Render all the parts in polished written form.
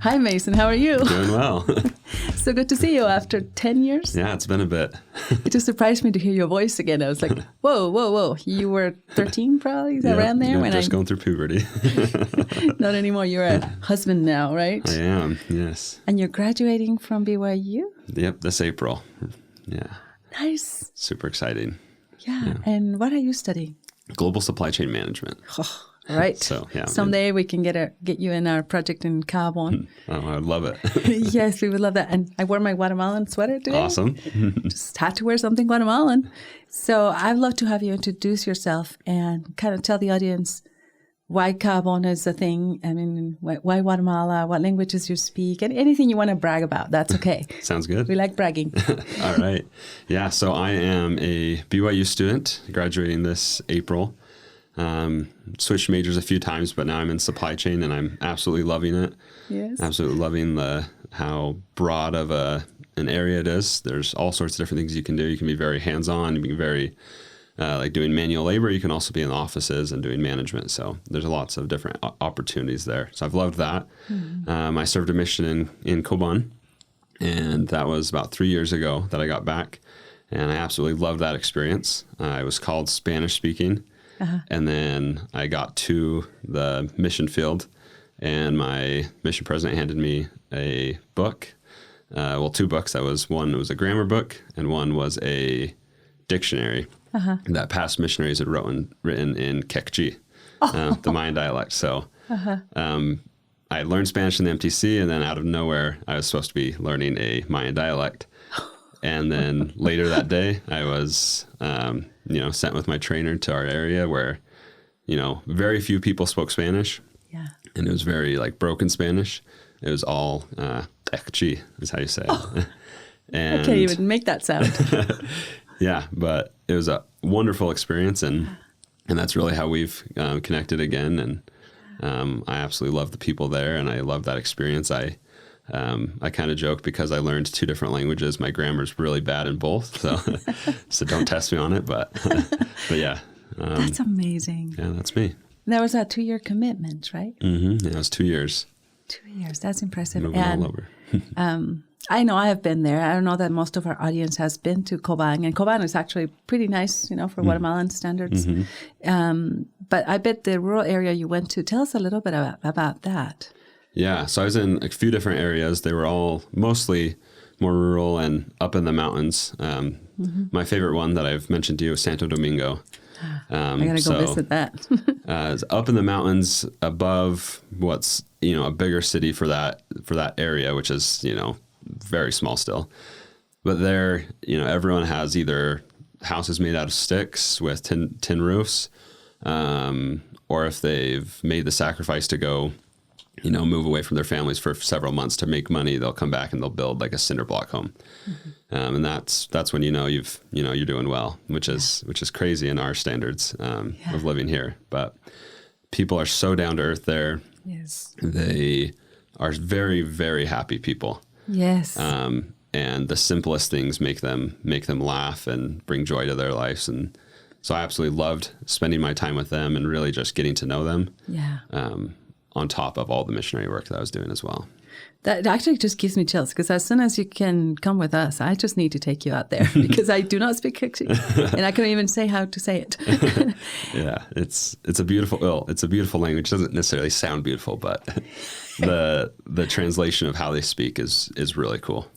Hi, Masyn. How are you? Doing well. So good to see you after 10 years. Yeah, it's been a bit. It just surprised me to hear your voice again. I was like, whoa, whoa, whoa. You were 13 probably around there? When just going through puberty. Not anymore. You're a husband now, right? I am, yes. And you're graduating from BYU? Yep, this April. Yeah. Nice. Super exciting. Yeah. And what are you studying? Global supply chain management. Oh, right. So, yeah. Someday we can get you in our project in Carbon. Oh, I'd love it. Yes, we would love that. And I wore my Guatemalan sweater today. Awesome. Just had to wear something Guatemalan. So I'd love to have you introduce yourself and kind of tell the audience why Carbon is a thing. I mean, why Guatemala, what languages you speak, and anything you want to brag about. That's okay. Sounds good. We like bragging. All right. Yeah, so I am a BYU student graduating this April. Switched majors a few times, but now I'm in supply chain and I'm absolutely loving it. Yes. Absolutely loving how broad of an area it is. There's all sorts of different things you can do. You can be very hands-on. You can be very like doing manual labor. You can also be in the offices and doing management. So there's lots of different opportunities there. So I've loved that. Mm-hmm. I served a mission in Coban, and that was about 3 years ago that I got back. And I absolutely loved that experience. I was called Spanish speaking. Uh-huh. And then I got to the mission field, and my mission president handed me a book. Two books. One was a grammar book, and one was a dictionary that past missionaries had written in Quechua, the Mayan dialect. So I learned Spanish in the MTC, and then out of nowhere, I was supposed to be learning a Mayan dialect. And then later that day, I was, sent with my trainer to our area where, very few people spoke Spanish. Yeah. And it was very broken Spanish. It was all Quechua is how you say it. And, I can't even make that sound. Yeah, but it was a wonderful experience, and that's really how we've connected again. And I absolutely love the people there, and I love that experience. I kind of joke because I learned 2 different languages. My grammar's really bad in both, so don't test me on it. But yeah, that's amazing. Yeah, that's me. That was a 2-year commitment, right? Mm-hmm. Yeah, it was 2 years. 2 years. That's impressive. Moving all over. I know I have been there. I don't know that most of our audience has been to Coban, and Coban is actually pretty nice, for Guatemalan standards. Mm-hmm. But I bet the rural area you went to. Tell us a little bit about that. Yeah, so I was in a few different areas. They were all mostly more rural and up in the mountains. My favorite one that I've mentioned to you is Santo Domingo. I gotta go visit that. It's up in the mountains above what's a bigger city for that area, which is very small still. But there, everyone has either houses made out of sticks with tin roofs, or if they've made the sacrifice to go move away from their families for several months to make money, they'll come back and they'll build like a cinder block home. Mm-hmm. And that's when you're doing well, which is crazy in our standards of living here. But people are so down to earth there. Yes. They are very, very happy people. Yes. And the simplest things make them laugh and bring joy to their lives. And so I absolutely loved spending my time with them and really just getting to know them. Yeah. On top of all the missionary work that I was doing as well. That actually just gives me chills, because as soon as you can come with us, I just need to take you out there because I do not speak Quechua, and I couldn't even say how to say it. Yeah, it's a beautiful language. It doesn't necessarily sound beautiful, but the translation of how they speak is really cool.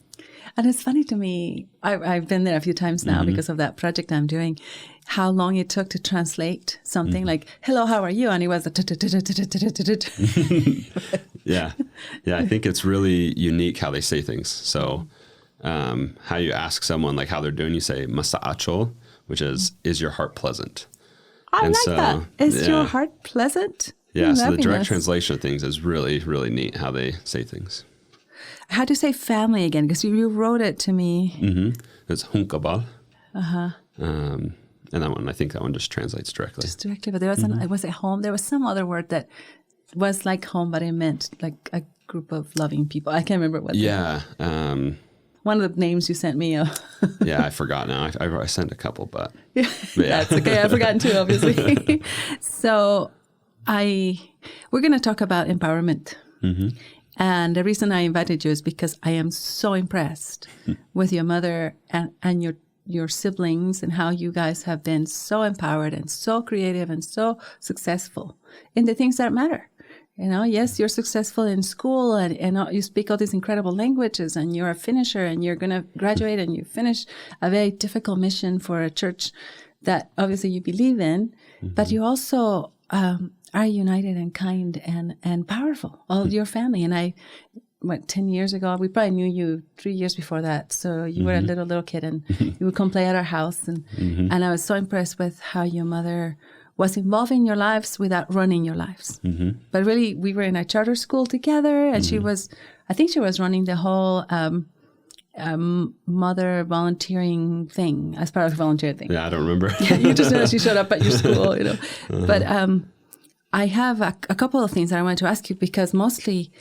And it's funny to me, I've been there a few times now because of that project I'm doing, how long it took to translate something like, hello, how are you? And it was Yeah. I think it's really unique how they say things. So how you ask someone how they're doing, you say, masa'achol, which is your heart pleasant? I like that. Is your heart pleasant? Yeah, so the direct translation of things is really, really neat how they say things. How do you say family again? Because you wrote it to me. Mm-hmm. It's hunkabal. Uh-huh. And I think that one just translates directly. Just directly, but there was was it home? There was some other word that was like home, but it meant like a group of loving people. I can't remember what. Yeah. One of the names you sent me. Yeah, I forgot now. I sent a couple, but yeah. That's okay. I've forgotten too, obviously. So we're going to talk about empowerment. Mm-hmm. And the reason I invited you is because I am so impressed with your mother and your siblings and how you guys have been so empowered and so creative and so successful in the things that matter. Yes, you're successful in school and you speak all these incredible languages and you're a finisher and you're going to graduate and you finish a very difficult mission for a church that obviously you believe in, but you also are united and kind and powerful, all of your family. And 10 years ago, we probably knew you 3 years before that. So you were a little kid and you would come play at our house. And I was so impressed with how your mother was involved in your lives without running your lives. But really, we were in a charter school together and I think she was running the whole mother volunteering thing as part of the volunteer thing. Yeah, I don't remember. Yeah, you just know she showed up at your school, But I have a couple of things that I wanted to ask you because mostly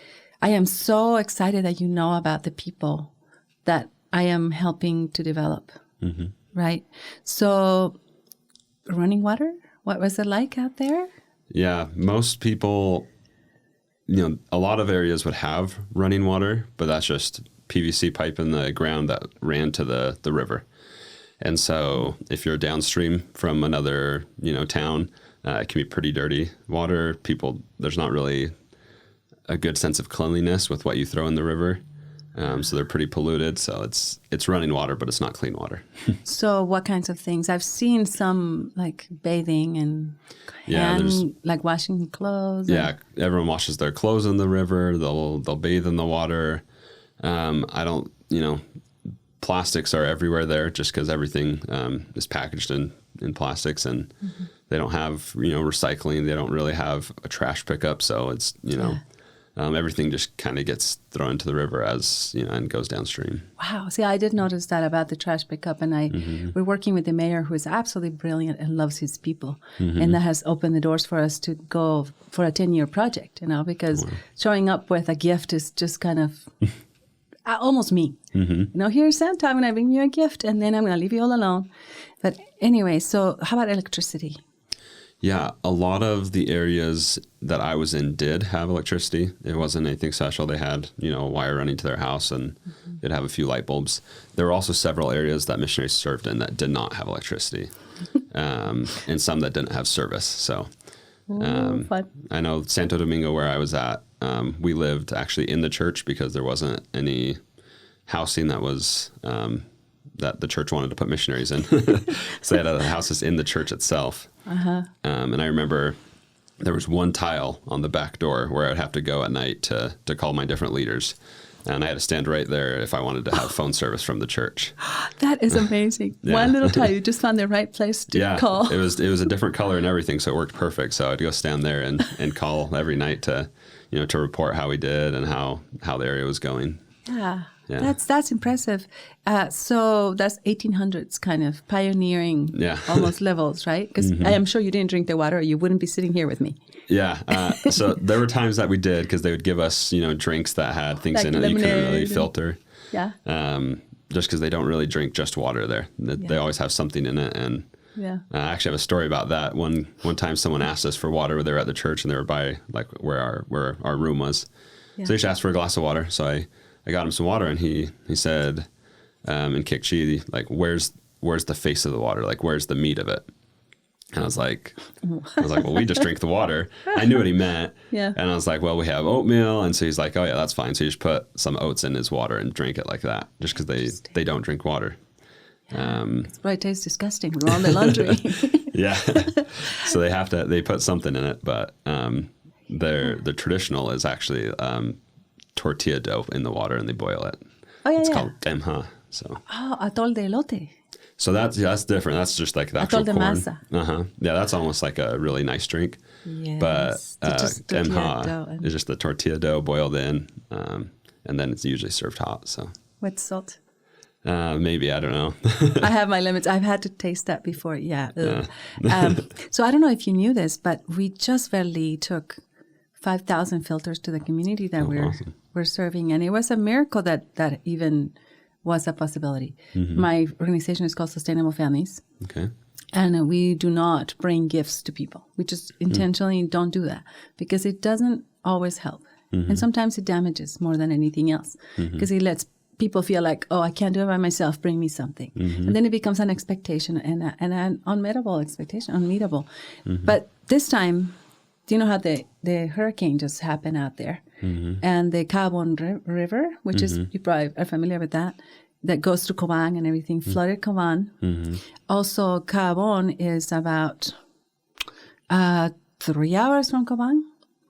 I am so excited that you know about the people that I am helping to develop, right? So running water, what was it like out there? Yeah, most people, a lot of areas would have running water, but that's just PVC pipe in the ground that ran to the river. And so if you're downstream from another, town, it can be pretty dirty water. There's not really a good sense of cleanliness with what you throw in the river. So they're pretty polluted. So it's running water, but it's not clean water. So what kinds of things? I've seen some like bathing and like washing clothes. Yeah, everyone washes their clothes in the river. They'll bathe in the water. Plastics are everywhere there just because everything is packaged in plastics and they don't have, recycling. They don't really have a trash pickup. So it's, everything just kind of gets thrown into the river as, and goes downstream. Wow. See, I did notice that about the trash pickup. And we're working with the mayor who is absolutely brilliant and loves his people. And that has opened the doors for us to go for a 10-year project, because showing up with a gift is just kind of almost mean. Here's Santa, I'm going to bring you a gift and then I'm going to leave you all alone. But anyway, so how about electricity? Yeah, a lot of the areas that I was in did have electricity. It wasn't anything special. They had, a wire running to their house and they'd have a few light bulbs. There were also several areas that missionaries served in that did not have electricity and some that didn't have service. So fun. I know Santo Domingo, where I was at, we lived actually in the church because there wasn't any housing that was that the church wanted to put missionaries in. So they had houses in the church itself. And I remember there was one tile on the back door where I'd have to go at night to call my different leaders. And I had to stand right there if I wanted to have phone service from the church. That is amazing. Yeah. One little tile, you just found the right place to call. It was a different color and everything, so it worked perfect. So I'd go stand there and call every night to report how we did and how the area was going. Yeah. That's impressive. So that's 1800s kind of pioneering almost levels, right? Because I am sure you didn't drink the water or you wouldn't be sitting here with me. Yeah. So there were times that we did because they would give us, drinks that had things like in it that you couldn't really filter. Yeah. Just because they don't really drink just water there. They always have something in it. And I actually have a story about that. One time someone asked us for water when they were at the church and they were by like where our room was. Yeah. So they just asked for a glass of water. So I got him some water and he said, in Kikchi, like, where's the face of the water? Like, where's the meat of it? And I was like, well, we just drink the water. I knew what he meant. Yeah. And I was like, well, we have oatmeal. And so he's like, oh yeah, that's fine. So you just put some oats in his water and drink it like that, just because they don't drink water. Yeah. It probably tastes disgusting with all the laundry. Yeah. So they put something in it, but the traditional is actually tortilla dough in the water and they boil it. Oh yeah. It's called temha. So. Oh, atol de elote. So that's different. That's just like the actual corn. Masa. Yeah, that's almost like a really nice drink. Yes. But temha is just the tortilla dough boiled in, and then it's usually served hot. So with salt. Maybe, I don't know. I have my limits. I've had to taste that before. Yeah. So I don't know if you knew this, but we just barely took 5,000 filters to the community that we're serving, and it was a miracle that even was a possibility. My organization is called Sustainable Families. Okay. And we do not bring gifts to people. We just intentionally don't do that because it doesn't always help. And sometimes it damages more than anything else because it lets people feel like, oh, I can't do it by myself, bring me something. And then it becomes an expectation and an unmeetable expectation, unmeetable. But this time, do you know how the hurricane just happened out there? And the Cabon River, which is, you probably are familiar with that goes through Cabon and everything, flooded Cabon. Also, Cabon is about 3 hours from Cabon,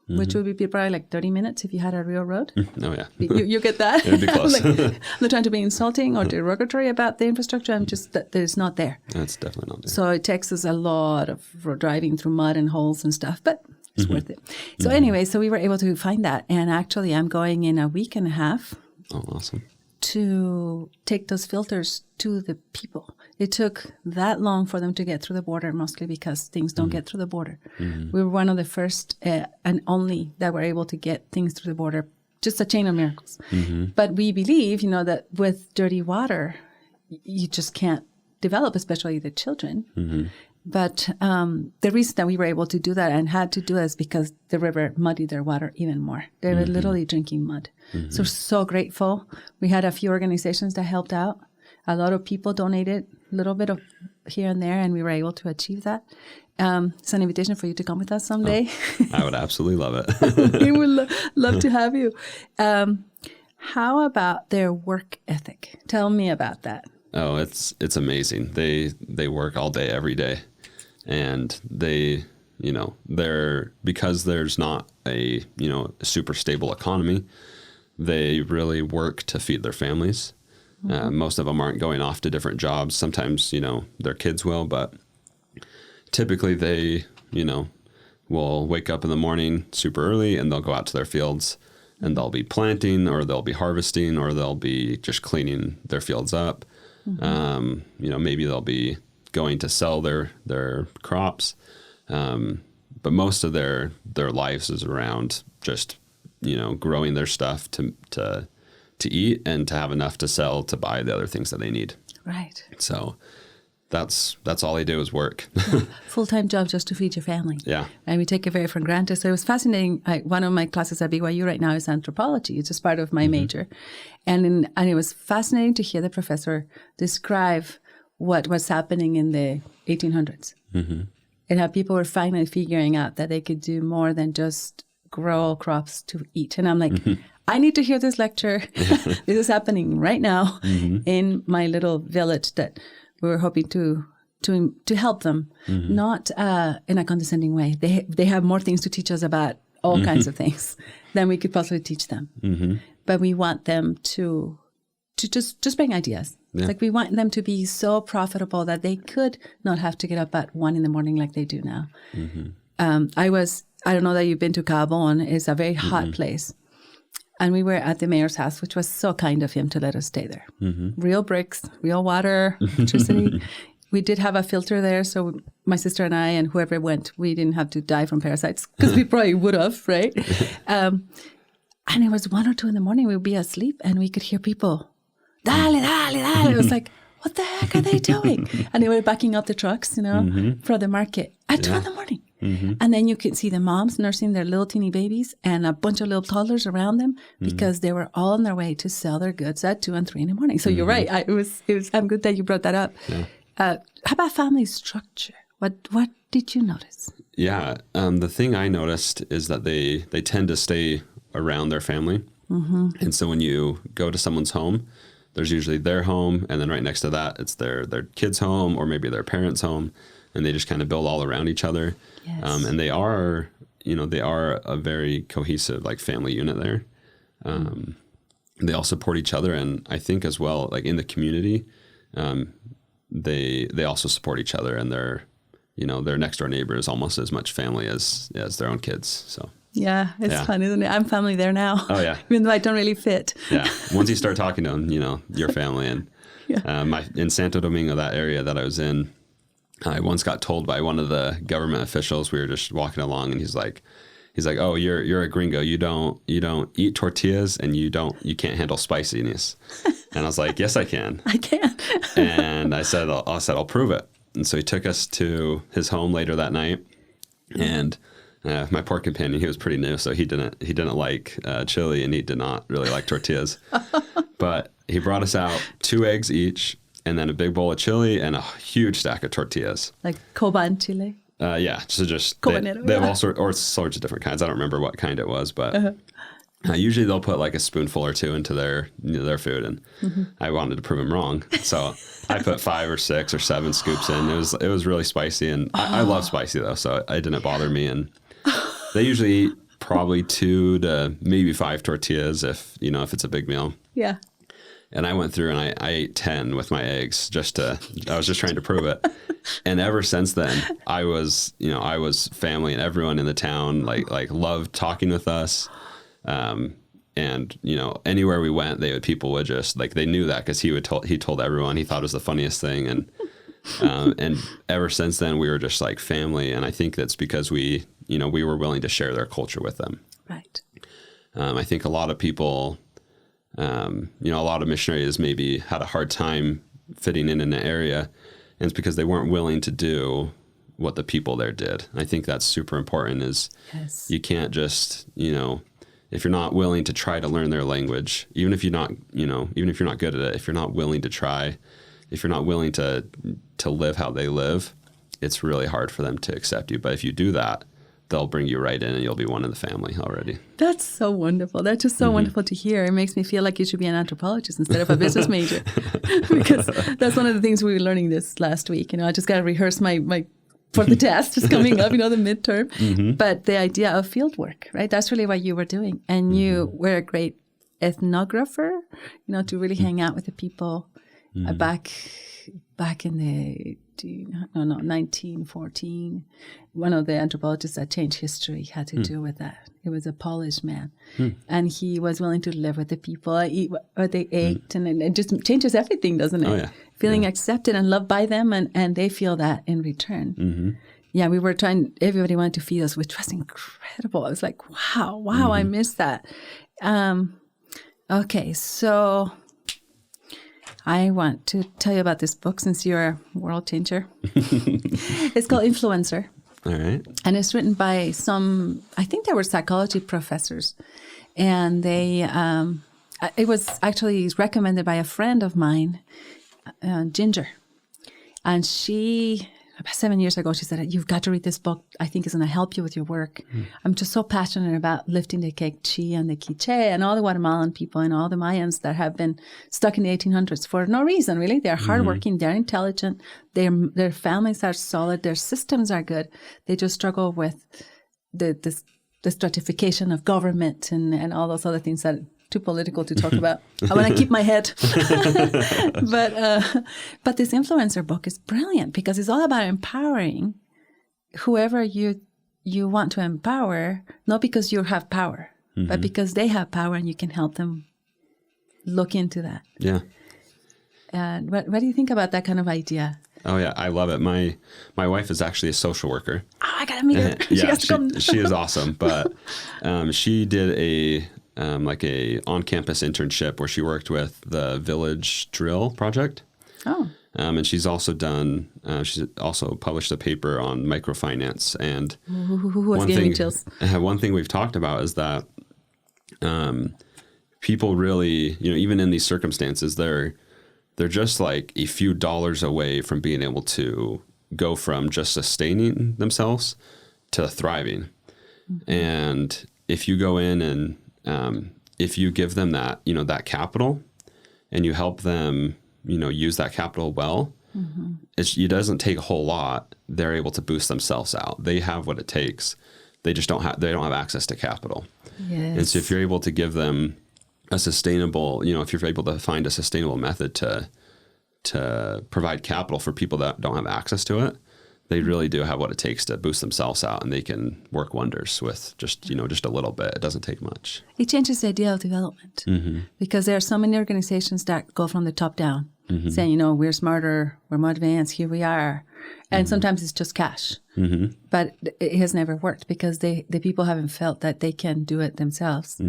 which would be probably like 30 minutes if you had a real road. Oh, yeah. You get that? It'd be close. I'm not trying to be insulting or derogatory about the infrastructure. I'm just that it's not there. That's definitely not there. So it takes us a lot of driving through mud and holes and stuff, but it's worth it. So anyway, so we were able to find that. And actually, I'm going in a week and a half. Oh, awesome. To take those filters to the people. It took that long for them to get through the border, mostly because things don't get through the border. We were one of the first and only that were able to get things through the border, just a chain of miracles. But we believe, that with dirty water, you just can't develop, especially the children. But the reason that we were able to do that and had to do it is because the river muddied their water even more. They were literally drinking mud. So we're so grateful. We had a few organizations that helped out. A lot of people donated a little bit of here and there, and we were able to achieve that. It's an invitation for you to come with us someday. Oh, I would absolutely love it. We would love to have you. How about their work ethic? Tell me about that. Oh, it's amazing. They work all day, every day. And they, they're, because there's not a super stable economy, they really work to feed their families. Most of them aren't going off to different jobs. Sometimes, their kids will, but typically they, will wake up in the morning super early and they'll go out to their fields and they'll be planting or they'll be harvesting or they'll be just cleaning their fields up. Maybe they'll be going to sell their crops. But most of their lives is around just, growing their stuff to eat and to have enough to sell to buy the other things that they need. Right. So that's all they do is work. Full-time job just to feed your family. Yeah. And we take it very for granted. So it was fascinating. One of my classes at BYU right now is anthropology. It's just part of my major. And it was fascinating to hear the professor describe what was happening in the 1800s. And how people were finally figuring out that they could do more than just grow crops to eat. And I'm like, I need to hear this lecture. This is happening right now in my little village that we were hoping to help them, not in a condescending way. They have more things to teach us about all kinds of things than we could possibly teach them. But we want them to just bring ideas. Yeah. Like we want them to be so profitable that they could not have to get up at 1 a.m. like they do now. I don't know that you've been to Cabon. It's a very hot place. And we were at the mayor's house, which was so kind of him to let us stay there. Real bricks, real water, electricity. We did have a filter there, so my sister and I and whoever went, we didn't have to die from parasites, because we probably would have, right? And it was 1 or 2 in the morning. We would be asleep, and we could hear people, dale, dale, dale. It was like, what the heck are they doing? And they were backing up the trucks, for the market at 2 in the morning. And then you could see the moms nursing their little teeny babies and a bunch of little toddlers around them because they were all on their way to sell their goods at 2 and 3 in the morning. So you're right. I'm good that you brought that up. Yeah. How about family structure? What did you notice? Yeah. The thing I noticed is that they tend to stay around their family. And so when you go to someone's home, there's usually their home. And then right next to that, it's their kid's home or maybe their parents' home. And they just kind of build all around each other. Yes. And they are a very cohesive, like, family unit there. They all support each other. And I think as well, like in the community, they also support each other, and their next door neighbor is almost as much family as their own kids. So yeah, it's fun, isn't it? I'm family there now. Oh yeah, even though I don't really fit. Yeah, once you start talking to them, your family. And in Santo Domingo, that area that I was in, I once got told by one of the government officials. We were just walking along, and he's like, "Oh, you're a gringo. You don't eat tortillas, and you can't handle spiciness." And I was like, "Yes, I can. I can." And I said, "I'll prove it." And so he took us to his home later that night, and My poor companion, he was pretty new, so he didn't like chili, and he did not really like tortillas. But he brought us out 2 eggs each, and then a big bowl of chili and a huge stack of tortillas. Like Coban chili? Yeah, so just Cobanero, they have all sorts of different kinds. I don't remember what kind it was, but usually they'll put like a spoonful or 2 into their food, and I wanted to prove them wrong, so I put 5 or 6 or 7 scoops in. It was really spicy, and I love spicy though, so it didn't bother me. And they usually eat probably 2 to maybe 5 tortillas if it's a big meal. Yeah. And I went through and I ate 10 with my eggs I was just trying to prove it. And ever since then, I was family, and everyone in the town like loved talking with us. And anywhere we went, people would just like, they knew that because he told everyone. He thought it was the funniest thing. And ever since then, we were just like family. And I think that's because we were willing to share their culture with them. Right. I think a lot of people, a lot of missionaries maybe had a hard time fitting in an area, and it's because they weren't willing to do what the people there did. I think that's super important. Is yes. You can't just, if you're not willing to try to learn their language, even if you're not good at it, if you're not willing to try, if you're not willing to live how they live, it's really hard for them to accept you. But if you do that, they'll bring you right in, and you'll be one of the family already. That's so wonderful. That's just so wonderful to hear. It makes me feel like you should be an anthropologist instead of a business major, because that's one of the things we were learning this last week. I just got to rehearse my for the test is coming up, the midterm. But the idea of field work, right? That's really what you were doing. And you were a great ethnographer, to really hang out with the people back in the 1914. One of the anthropologists that changed history had to do with that. It was a Polish man, and he was willing to live with the people, eat what they ate, and it just changes everything, doesn't it? Oh, yeah. Feeling accepted and loved by them, and they feel that in return. Yeah, we were everybody wanted to feed us, which was incredible. I was like, wow, I missed that. Okay, so I want to tell you about this book since you're a world changer. It's called Influencer. All right. And it's written by I think they were psychology professors. And it was actually recommended by a friend of mine, Ginger. And she, about 7 years ago, she said, you've got to read this book. I think it's going to help you with your work. I'm just so passionate about lifting the Quechua and the Quiche and all the Guatemalan people and all the Mayans that have been stuck in the 1800s for no reason, really. They're hardworking, they're intelligent, their families are solid, their systems are good. They just struggle with the stratification of government and all those other things that too political to talk about. I want to keep my head. But this influencer book is brilliant because it's all about empowering whoever you want to empower, not because you have power, but because they have power and you can help them look into that. Yeah. And what do you think about that kind of idea? Oh yeah, I love it. My wife is actually a social worker. Oh, I gotta meet her. She is awesome. But she did a on-campus internship where she worked with the Village Drill Project. Oh. And she's also published a paper on microfinance. And one thing we've talked about is that people really, even in these circumstances, they're just like a few dollars away from being able to go from just sustaining themselves to thriving. And if you go in and if you give them that, that capital and you help them, use that capital well, it doesn't take a whole lot. They're able to boost themselves out. They have what it takes. They just don't have access to capital. Yes. And so if you're able to give them a sustainable, if you're able to find a sustainable method to provide capital for people that don't have access to it, they really do have what it takes to boost themselves out, and they can work wonders with just a little bit. It doesn't take much. It changes the idea of development because there are so many organizations that go from the top down, saying, we're smarter, we're more advanced, here we are. And sometimes it's just cash. But it has never worked because the people haven't felt that they can do it themselves.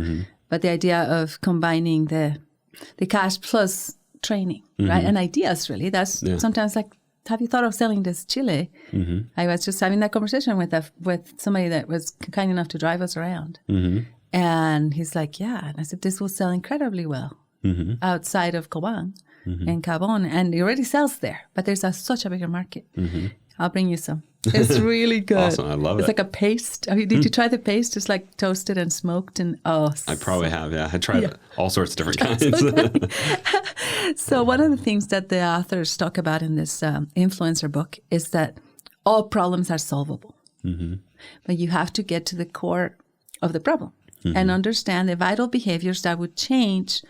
But the idea of combining the cash plus training, right? And ideas, really, that's sometimes like have you thought of selling this chili? Mm-hmm. I was just having that conversation with somebody that was kind enough to drive us around. Mm-hmm. And he's like, yeah. And I said, this will sell incredibly well Mm-hmm. outside of Cobán Mm-hmm. and Cabón. And it already sells there, but there's such a bigger market. Mm-hmm. I'll bring you some. It's really good. Awesome. I love it. It's like a paste. I mean, did you try the paste? It's like toasted and smoked and I probably have, yeah. I tried all sorts of different kinds. So one of the things that the authors talk about in this influencer book is that all problems are solvable. Mm-hmm. But you have to get to the core of the problem and understand the vital behaviors that would change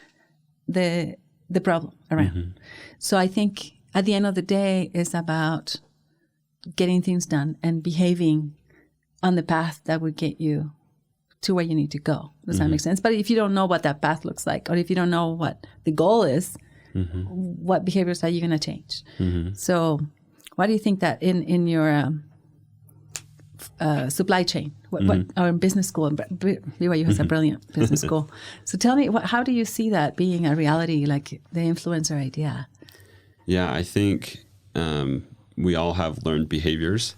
the problem around. Mm-hmm. So I think at the end of the day, it's about getting things done and behaving on the path that would get you to where you need to go. Does that make sense? But if you don't know what that path looks like, or if you don't know what the goal is, what behaviors are you going to change? So why do you think that in your supply chain, or in business school, BYU has a brilliant business school. So tell me, how do you see that being a reality, like the influencer idea? Yeah, I think we all have learned behaviors.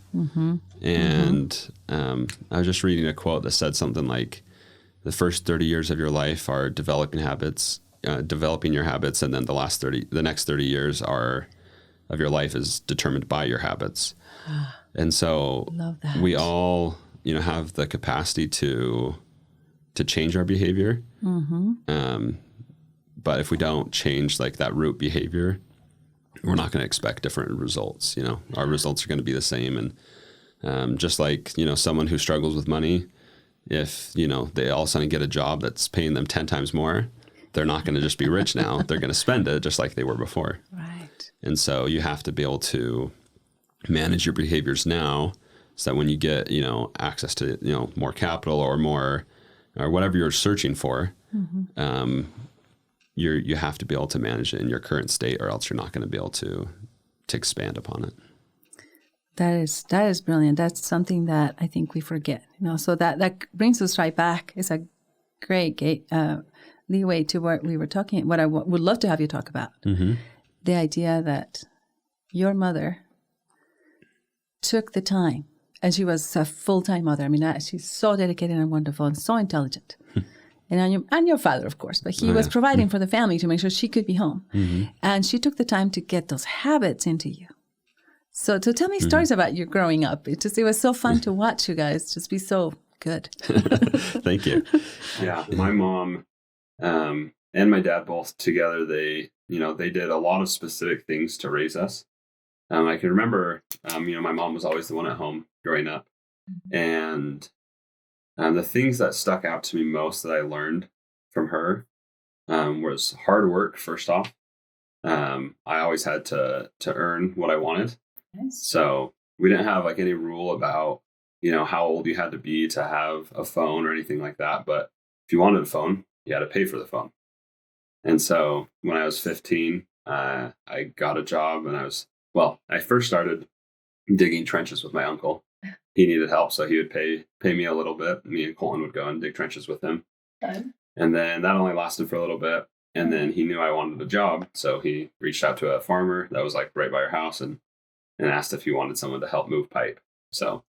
And I was just reading a quote that said something like, the first 30 years of your life are developing your habits, and then the next 30 years of your life is determined by your habits. And so we all, have the capacity to change our behavior. But if we don't change like that root behavior, we're not going to expect different results. Our results are going to be the same. And just like, someone who struggles with money, if, they all of a sudden get a job that's paying them 10 times more, they're not going to just be rich now. They're going to spend it just like they were before. Right. And so you have to be able to manage your behaviors now so that when you get, access to, more capital or more, or whatever you're searching for, you have to be able to manage it in your current state, or else you're not going to be able to expand upon it. That is brilliant. That's something that I think we forget. So that brings us right back. It's a great leeway to what we were talking. What I would love to have you talk about, the idea that your mother took the time, and she was a full-time mother. I mean, she's so dedicated and wonderful and so intelligent. And your father, of course, but he was providing for the family to make sure she could be home. And she took the time to get those habits into you. So tell me stories about your growing up. It was so fun to watch you guys just be so good. Thank you. Yeah, my mom and my dad both together, they did a lot of specific things to raise us. I can remember, my mom was always the one at home growing up. And the things that stuck out to me most that I learned from her was hard work, first off. I always had to earn what I wanted. Nice. So we didn't have like any rule about, how old you had to be to have a phone or anything like that. But if you wanted a phone, you had to pay for the phone. And so when I was 15, I got a job, and I first started digging trenches with my uncle. He needed help, so he would pay me a little bit. Me and Colin would go and dig trenches with him. Okay. And then that only lasted for a little bit. And then he knew I wanted a job, so he reached out to a farmer that was like right by our house and asked if he wanted someone to help move pipe. So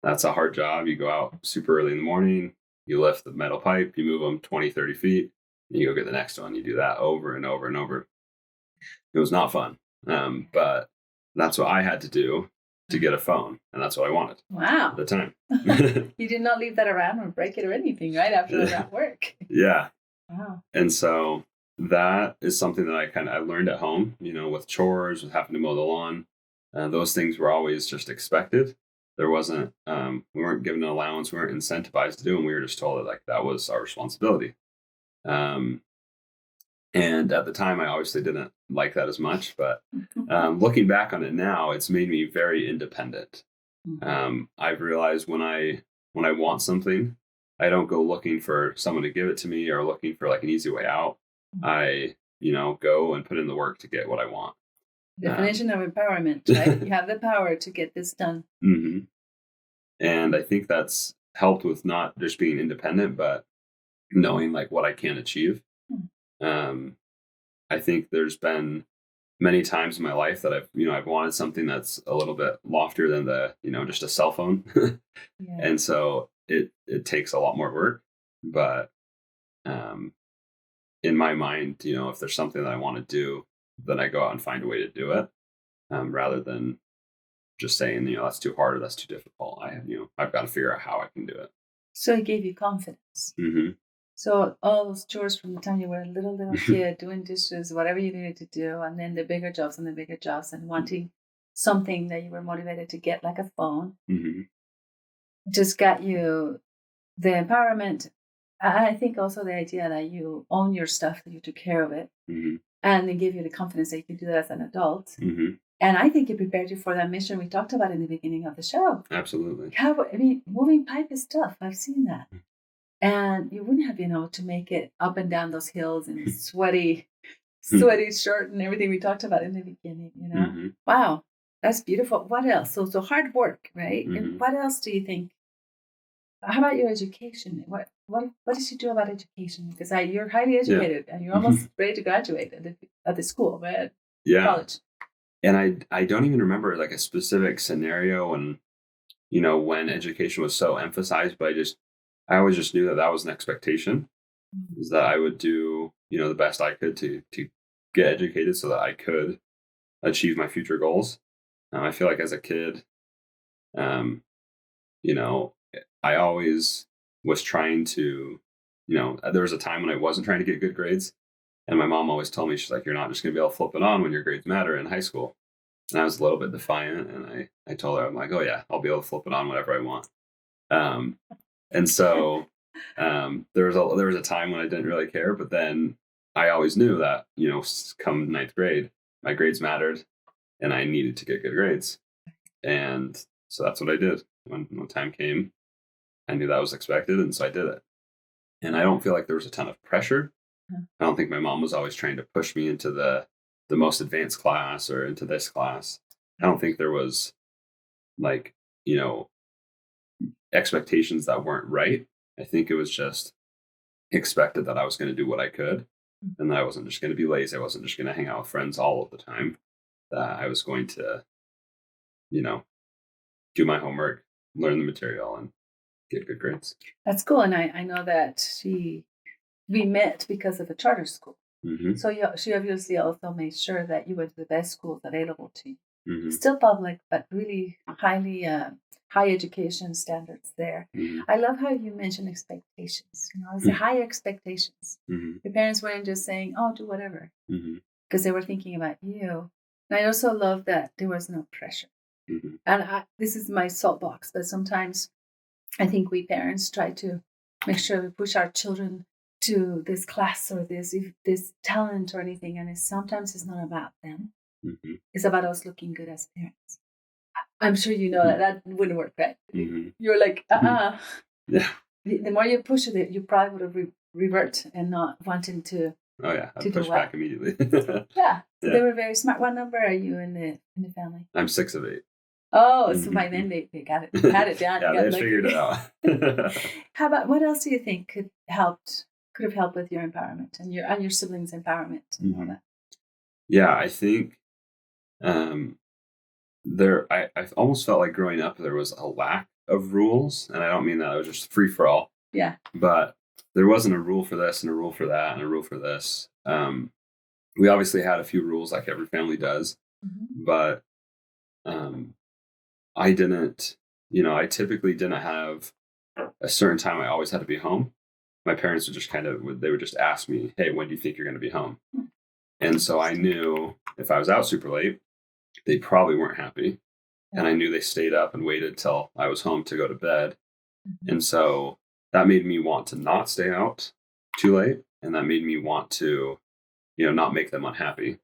that's a hard job. You go out super early in the morning, you lift the metal pipe, you move them 20, 30 feet, and you go get the next one. You do that over and over and over. It was not fun, but that's what I had to do to get a phone, and that's what I wanted. Wow. At the time. You did not leave that around or break it or anything, right? After that work. Yeah. Wow. And so that is something that I learned at home, with chores, with having to mow the lawn. Those things were always just expected. There wasn't, we weren't given an allowance, we weren't incentivized to do them. We were just told that that was our responsibility. And at the time, I obviously didn't like that as much, but looking back on it now, it's made me very independent. I've realized when I want something, I don't go looking for someone to give it to me or looking for like an easy way out. I, go and put in the work to get what I want. Definition of empowerment, right? You have the power to get this done. And I think that's helped with not just being independent, but knowing like what I can achieve. I think there's been many times in my life that I've wanted something that's a little bit loftier than just a cell phone. Yeah. And so it takes a lot more work, but in my mind, if there's something that I want to do, then I go out and find a way to do it, rather than just saying, that's too hard or that's too difficult. I've got to figure out how I can do it. So it gave you confidence. Mm-hmm. So all those chores from the time you were a little kid, doing dishes, whatever you needed to do, and then the bigger jobs and wanting something that you were motivated to get, like a phone, Mm-hmm. just got you the empowerment. I think also the idea that you own your stuff, that you took care of it, Mm-hmm. and they give you the confidence that you can do that as an adult. Mm-hmm. And I think it prepared you for that mission we talked about in the beginning of the show. Absolutely. Moving pipe is tough. I've seen that. And you wouldn't have been able to make it up and down those hills in sweaty shirt and everything we talked about in the beginning, Mm-hmm. Wow, that's beautiful. What else? So hard work, right? Mm-hmm. And what else do you think? How about your education? What did you do about education? Because you're highly educated and you're almost ready to graduate at the school, right? College. And I don't even remember like a specific scenario when education was so emphasized, but I always just knew that was an expectation, is that I would do, the best I could to get educated so that I could achieve my future goals. I feel like as a kid, I always was trying to, there was a time when I wasn't trying to get good grades. And my mom always told me, she's like, you're not just going to be able to flip it on when your grades matter in high school. And I was a little bit defiant. And I told her, I'm like, oh yeah, I'll be able to flip it on whenever I want. And so there was a time when I didn't really care, but then I always knew that, come ninth grade, my grades mattered and I needed to get good grades. And so that's what I did. When time came, I knew that was expected. And so I did it. And I don't feel like there was a ton of pressure. I don't think my mom was always trying to push me into the most advanced class or into this class. I don't think there was like, expectations that weren't right. I think it was just expected that I was going to do what I could, and that I wasn't just going to be lazy. I wasn't just going to hang out with friends all of the time. That I was going to, do my homework, learn the material, and get good grades. That's cool. And I know that we met because of a charter school. Mm-hmm. So she obviously also made sure that you went to the best schools available to you. Mm-hmm. Still public, but really highly high education standards there. Mm-hmm. I love how you mentioned expectations. It's the high expectations. Mm-hmm. Your parents weren't just saying, "Oh, do whatever," because they were thinking about you. And I also love that there was no pressure. Mm-hmm. And this is my soapbox, but sometimes I think we parents try to make sure we push our children to this class or this talent or anything, and sometimes it's not about them. Mm-hmm. It's about us looking good as parents. I'm sure you know that wouldn't work, right? Mm-hmm. You're like, Yeah. The more you push it, you probably would have revert and not wanting to. Oh yeah, I'd push back immediately. Yeah, so they were very smart. What number are you in the family? I'm 6 of 8. Oh, so by then they got it, had it down. Yeah, they figured it out. How about, what else do you think could have helped with your empowerment and your siblings' empowerment and all that? Yeah, I think I almost felt like growing up there was a lack of rules, and I don't mean that it was just free for all. Yeah. But there wasn't a rule for this and a rule for that and a rule for this. We obviously had a few rules like every family does, but I didn't, I typically didn't have a certain time I always had to be home. My parents would just they would just ask me, hey, when do you think you're going to be home? And so I knew if I was out super late, they probably weren't happy. And I knew they stayed up and waited till I was home to go to bed. And so that made me want to not stay out too late. And that made me want to, not make them unhappy.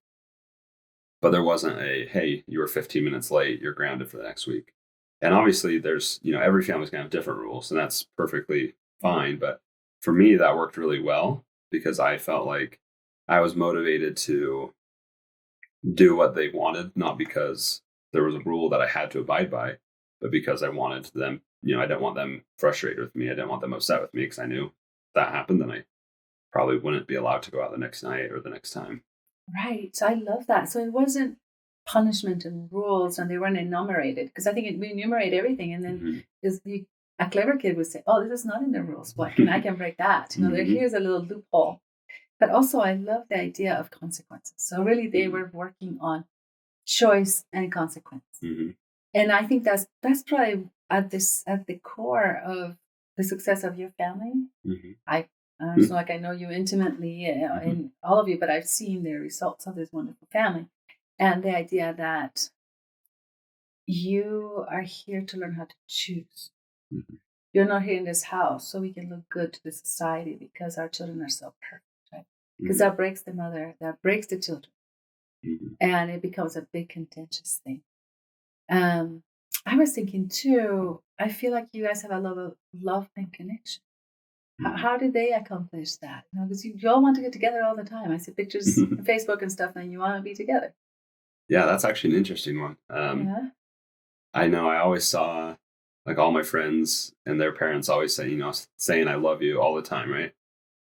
But there wasn't hey, you were 15 minutes late, you're grounded for the next week. And obviously there's, every family's going to have different rules, and that's perfectly fine. But for me, that worked really well because I felt like I was motivated to do what they wanted, not because there was a rule that I had to abide by, but because I wanted them, I didn't want them frustrated with me. I didn't want them upset with me because I knew if that happened, then I probably wouldn't be allowed to go out the next night or the next time. Right. So I love that. So it wasn't punishment and rules, and they weren't enumerated, because I think we enumerate everything, and then a clever kid would say, "Oh, this is not in the rules. What can I can break that? Here's a little loophole." But also, I love the idea of consequences. So really, they were working on choice and consequence, and I think that's probably at the core of the success of your family. It's not like I know you intimately, and all of you, but I've seen the results of this wonderful family, and the idea that you are here to learn how to choose. You're not here in this house so we can look good to the society because our children are so perfect, right? Because that breaks the mother, that breaks the children, and it becomes a big contentious thing. I was thinking too, I feel like you guys have a lot of love and connection. How did they accomplish that? Because you all want to get together all the time. I see pictures on Facebook and stuff, and you want to be together. Yeah, that's actually an interesting one. I know I always saw like all my friends and their parents always saying I love you all the time, right?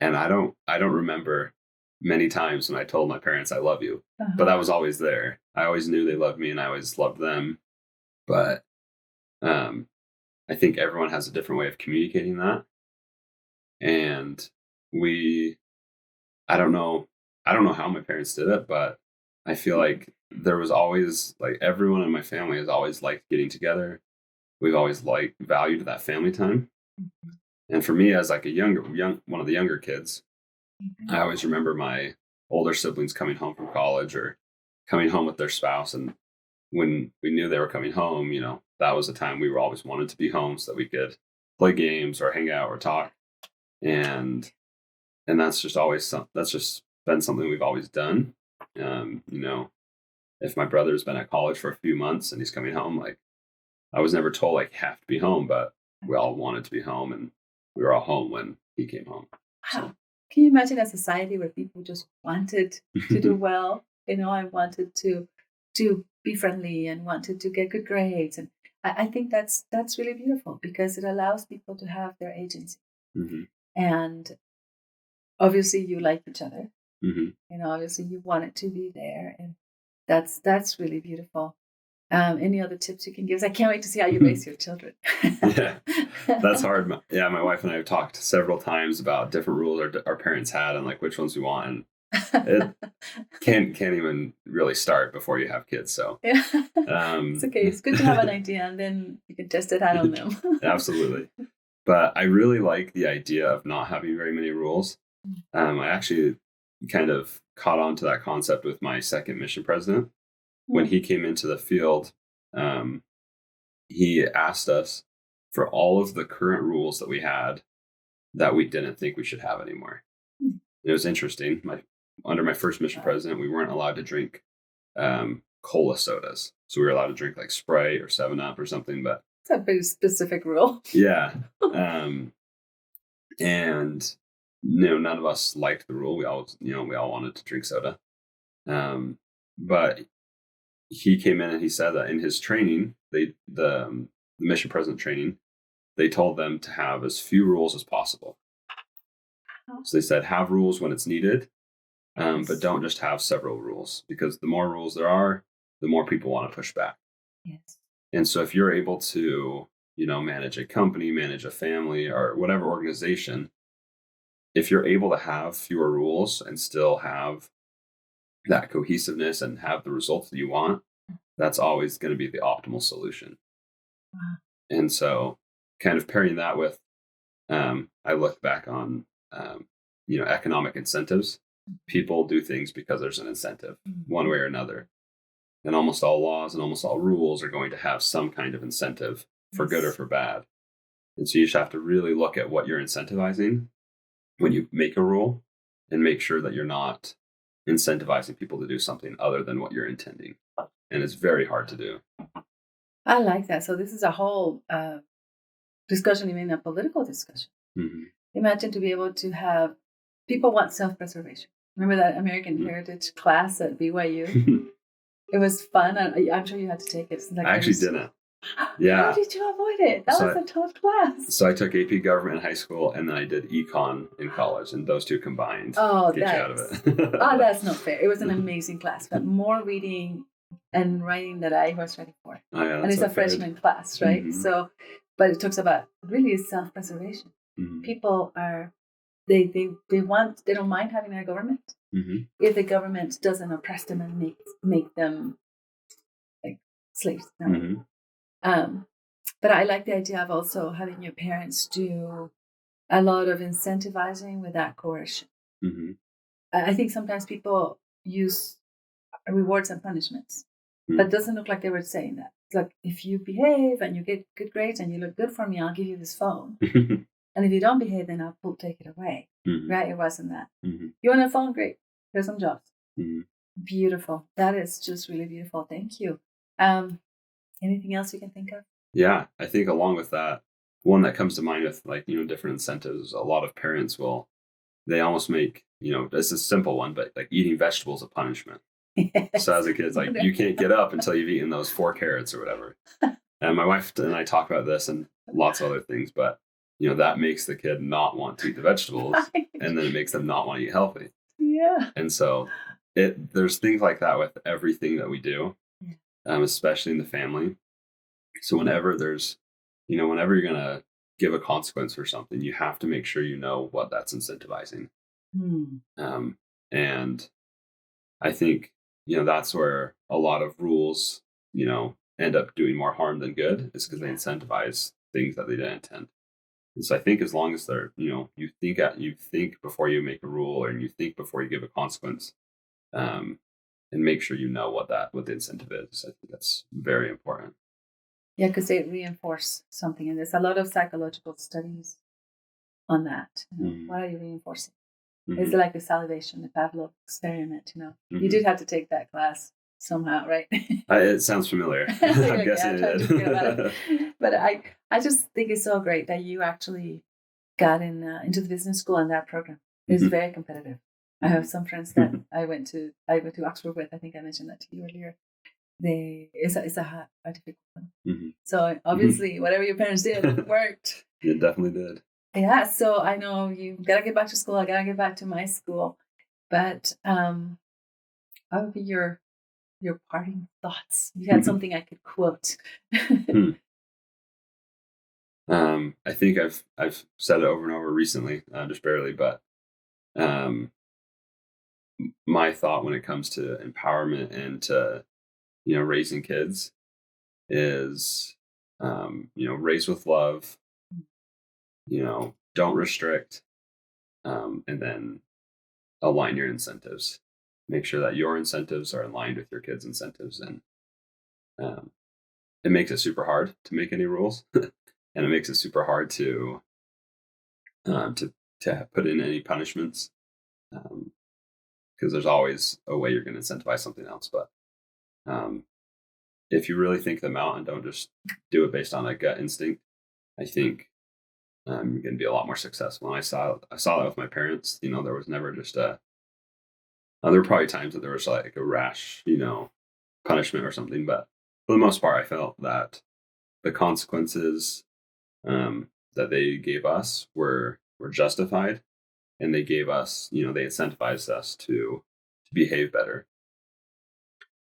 And I don't remember many times when I told my parents I love you, but that was always there. I always knew they loved me and I always loved them. But I think everyone has a different way of communicating that. And I don't know how my parents did it, but I feel like there was always like everyone in my family has always liked getting together. We've always valued that family time. And for me, as like one of the younger kids, I always remember my older siblings coming home from college or coming home with their spouse. And when we knew they were coming home, that was the time we were always wanted to be home so that we could play games or hang out or talk. And that's just been something we've always done. If my brother's been at college for a few months and he's coming home, like I was never told like have to be home, but we all wanted to be home and we were all home when he came home. Wow. So. Can you imagine a society where people just wanted to do well, and wanted to be friendly and wanted to get good grades? And I think that's really beautiful because it allows people to have their agency. And obviously you like each other. Obviously you want it to be there, and that's really beautiful. Any other tips you can give us? I can't wait to see how you raise your children. Yeah, that's hard. Yeah, my wife and I have talked several times about different rules our parents had and like which ones we want, and it can't even really start before you have kids. So yeah. It's okay. It's good to have an idea, and then you can test it out on them. Absolutely. But I really like the idea of not having very many rules. I actually kind of caught on to that concept with my second mission president. When he came into the field, he asked us for all of the current rules that we had that we didn't think we should have anymore. It was interesting. Under my first mission president, we weren't allowed to drink cola sodas. So we were allowed to drink like Sprite or 7-Up or something. But it's a very specific rule. Yeah. And none of us liked the rule. We all wanted to drink soda. But he came in and he said that in his training, the mission president training, they told them to have as few rules as possible. So they said, have rules when it's needed, but don't just have several rules, because the more rules there are, the more people want to push back. Yes. And so if you're able to, manage a company, manage a family, or whatever organization, if you're able to have fewer rules and still have that cohesiveness and have the results that you want, that's always going to be the optimal solution. Wow. And so kind of pairing that with, I look back on, economic incentives. People do things because there's an incentive one way or another. And almost all laws and almost all rules are going to have some kind of incentive for good or for bad. And so you just have to really look at what you're incentivizing when you make a rule and make sure that you're not incentivizing people to do something other than what you're intending. And it's very hard to do. I like that. So this is a whole discussion, even a political discussion. Imagine to be able to have, people want self-preservation. Remember that American Heritage class at BYU? It was fun. I'm sure you had to take it. I actually didn't. Yeah. How did you avoid it? That was a tough class. So I took AP Government in high school, and then I did Econ in college, and those two combined get you out of it. That's not fair. It was an amazing class, but more reading and writing that I was ready for. Oh, yeah, and it's a freshman class, right? Mm-hmm. So, but it talks about really self-preservation. Mm-hmm. People are, they don't mind having a government mm-hmm. if the government doesn't oppress them and make them like slaves. No. Mm-hmm. But I like the idea of also having your parents do a lot of incentivizing without coercion. Mm-hmm. I think sometimes people use rewards and punishments, but it doesn't look like they were saying that. It's like, if you behave and you get good grades and you look good for me, I'll give you this phone. And if you don't behave, then I'll take it away. Mm-hmm. Right? It wasn't that. Mm-hmm. You want a phone? Great. Here's some jobs. Mm-hmm. Beautiful. That is just really beautiful. Thank you. Anything else you can think of? Yeah, I think along with that, one that comes to mind with different incentives, a lot of parents they almost make, this is a simple one, but like eating vegetables a punishment. Yes. So as a kid, it's like, you can't get up until you've eaten those 4 carrots or whatever. And my wife and I talk about this and lots of other things, but that makes the kid not want to eat the vegetables, right. And then it makes them not want to eat healthy. Yeah. And so there's things like that with everything that we do, especially in the family. So whenever whenever you're going to give a consequence for something, you have to make sure you know what that's incentivizing. And I think, that's where a lot of rules, end up doing more harm than good, is because they incentivize things that they didn't intend. And so I think as long as they're, you think before you make a rule, or you think before you give a consequence, and make sure you know what the incentive is. I think that's very important. Yeah, because they reinforce something. And there's a lot of psychological studies on that. What are you reinforcing? Mm-hmm. It's like the salivation, the Pavlov experiment, Mm-hmm. You did have to take that class somehow, right? It sounds familiar. I'm guessing it did. But I just think it's so great that you actually got into the business school, and that program is mm-hmm. very competitive. Mm-hmm. I have some friends that I went to Oxford with. I think I mentioned that to you earlier. It's a difficult one. Mm-hmm. So obviously, mm-hmm. whatever your parents did worked. It definitely did. Yeah. So I know you gotta get back to school. I gotta get back to my school. But what would be your parting thoughts? You had something I could quote. I think I've said it over and over recently, just barely, but my thought when it comes to empowerment and to raising kids is, raise with love, don't restrict, and then align your incentives. Make sure that your incentives are aligned with your kids' incentives. And it makes it super hard to make any rules. And it makes it super hard to put in any punishments. Because there's always a way you're going to incentivize something else. But if you really think them out and don't just do it based on a gut instinct, I think you're going to be a lot more successful. And I saw that with my parents. There was never just there were probably times that there was like a rash, punishment or something. But for the most part, I felt that the consequences that they gave us were justified, and they gave us, they incentivized us to behave better.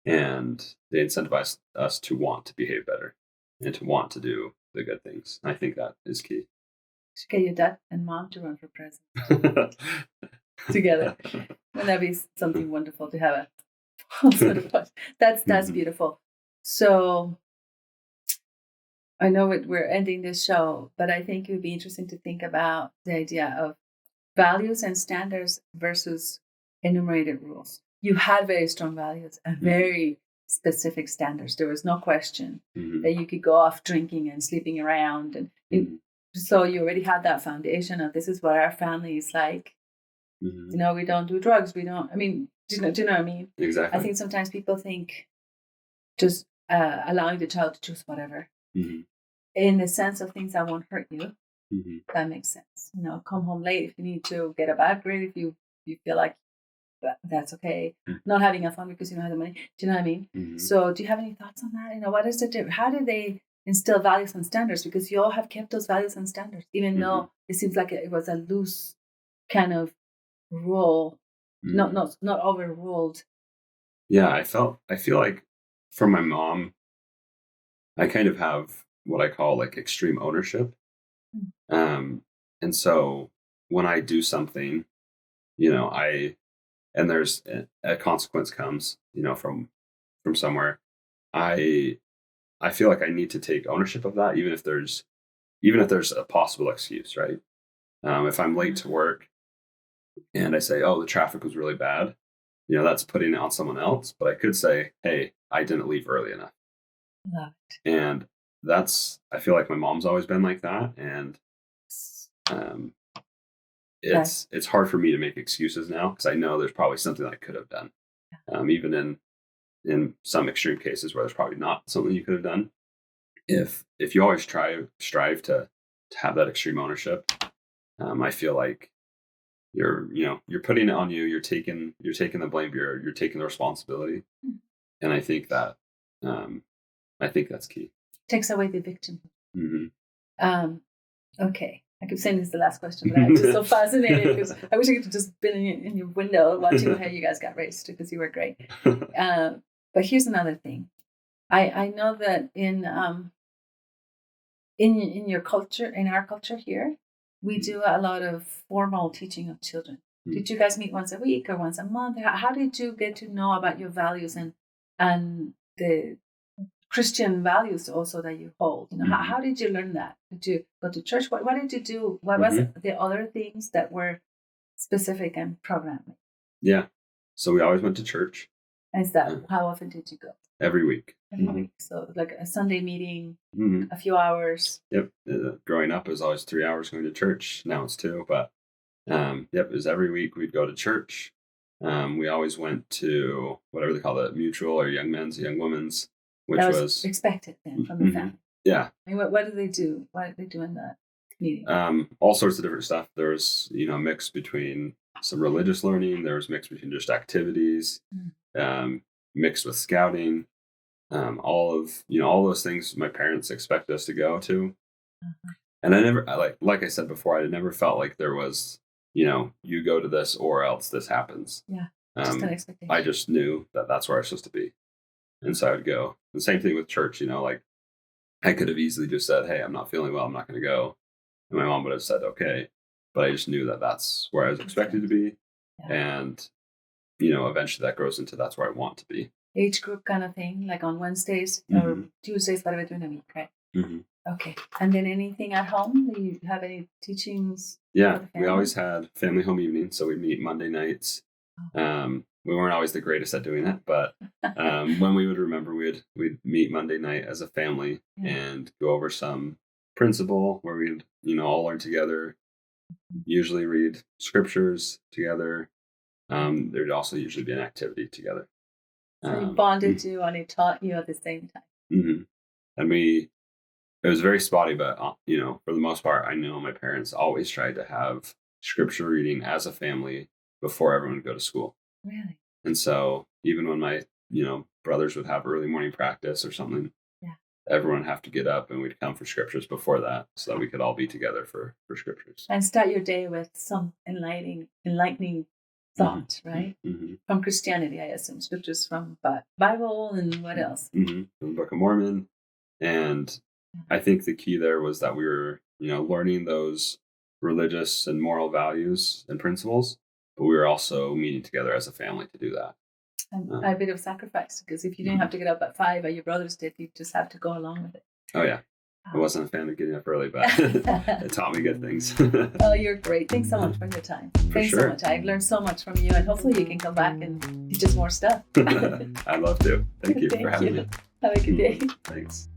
And they incentivized us to want to behave better and to want to do the good things. I think that is key. Should get your dad and mom to run for president together. Wouldn't that be something wonderful to have That's mm-hmm. beautiful. So I know we're ending this show, but I think it would be interesting to think about the idea of values and standards versus enumerated rules. You had very strong values and very specific standards. There was no question mm-hmm. that you could go off drinking and sleeping around. And mm-hmm. So you already had that foundation of this is what our family is like. Mm-hmm. We don't do drugs. We don't, do you know what I mean? Exactly. I think sometimes people think just allowing the child to choose whatever. Mm-hmm. In the sense of things that won't hurt you. Mm-hmm. That makes sense. Come home late if you need to, get a bad grade if you feel like that's okay. Mm-hmm. Not having a fun because you don't have the money. Do you know what I mean? Mm-hmm. So do you have any thoughts on that? What is it? How do they instill values and standards, because you all have kept those values and standards, even though it seems like it was a loose kind of rule, not overruled. Yeah, I feel like from my mom, I kind of have what I call like extreme ownership. And so when I do something, and there's a consequence comes, from somewhere, I feel like I need to take ownership of that, even if there's a possible excuse, right? If I'm late to work and I say, oh, the traffic was really bad, that's putting it on someone else. But I could say, hey, I didn't leave early enough. Love it. And I feel like my mom's always been like that. And it's hard for me to make excuses now, because I know there's probably something I could have done. Even in some extreme cases where there's probably not something you could have done. If you always strive to have that extreme ownership, I feel like you're putting it on you. You're taking the blame. You're taking the responsibility. And I think that that's key. Takes away the victim. Mm-hmm. Okay. I keep saying this is the last question, but I'm just so fascinated, because I wish I could have just been in your window watching how you guys got raised, because you were great. But here's another thing. I know that in your culture, in our culture here, we do a lot of formal teaching of children. Did you guys meet once a week or once a month? How did you get to know about your values and the Christian values also that you hold? How did you learn that? Did you go to church? What did you do? What was the other things that were specific and programming? Yeah. So we always went to church. And is that how often did you go? Every week. Every week. So like a Sunday meeting, a few hours. Yep. Growing up, it was always 3 hours going to church. Now it's 2, but it was every week we'd go to church. We always went to whatever they call it, mutual or young men's, young women's, which that was expected then from the family. Yeah. I mean, what did they do? What did they do in that meeting? All sorts of different stuff. There was, a mix between some religious learning. There was mix between just activities, mixed with scouting, all those things my parents expect us to go to. And I never, like I said before, I never felt like there was, you go to this or else this happens. Yeah. Just an expectation. I just knew that that's where I was supposed to be. And so I would go. The same thing with church, I could have easily just said, hey, I'm not feeling well, I'm not going to go. And my mom would have said, okay. But I just knew that that's where I was expected to be. Yeah. And, eventually that grows into that's where I want to be. Age group kind of thing, like on Wednesdays or Tuesdays, whatever during the week, right? Okay. And then anything at home? Do you have any teachings? Yeah, we always had family home evenings. So we'd meet Monday nights. We weren't always the greatest at doing it, but when we would remember, we'd meet Monday night as a family and go over some principle where we'd, all learn together, usually read scriptures together. There'd also usually be an activity together. So he bonded you and he taught you at the same time. And it was very spotty, but, for the most part, I know my parents always tried to have scripture reading as a family before everyone would go to school. Really? And so even when my, brothers would have early morning practice or something, everyone would have to get up and we'd come for scriptures before that so that we could all be together for scriptures. And start your day with some enlightening thought, right? From Christianity, I assume. Scriptures from Bible and what else? From the Book of Mormon. And I think the key there was that we were, learning those religious and moral values and principles, but we were also meeting together as a family to do that. And a bit of sacrifice, because if you didn't have to get up at 5 or your brothers did, you just have to go along with it. Oh, yeah. I wasn't a fan of getting up early, but it taught me good things. Oh, you're great. Thanks so much for your time. Thanks so much. I've learned so much from you, and hopefully you can come back and teach us more stuff. I'd love to. Thank you for having me. Have a good day. Thanks.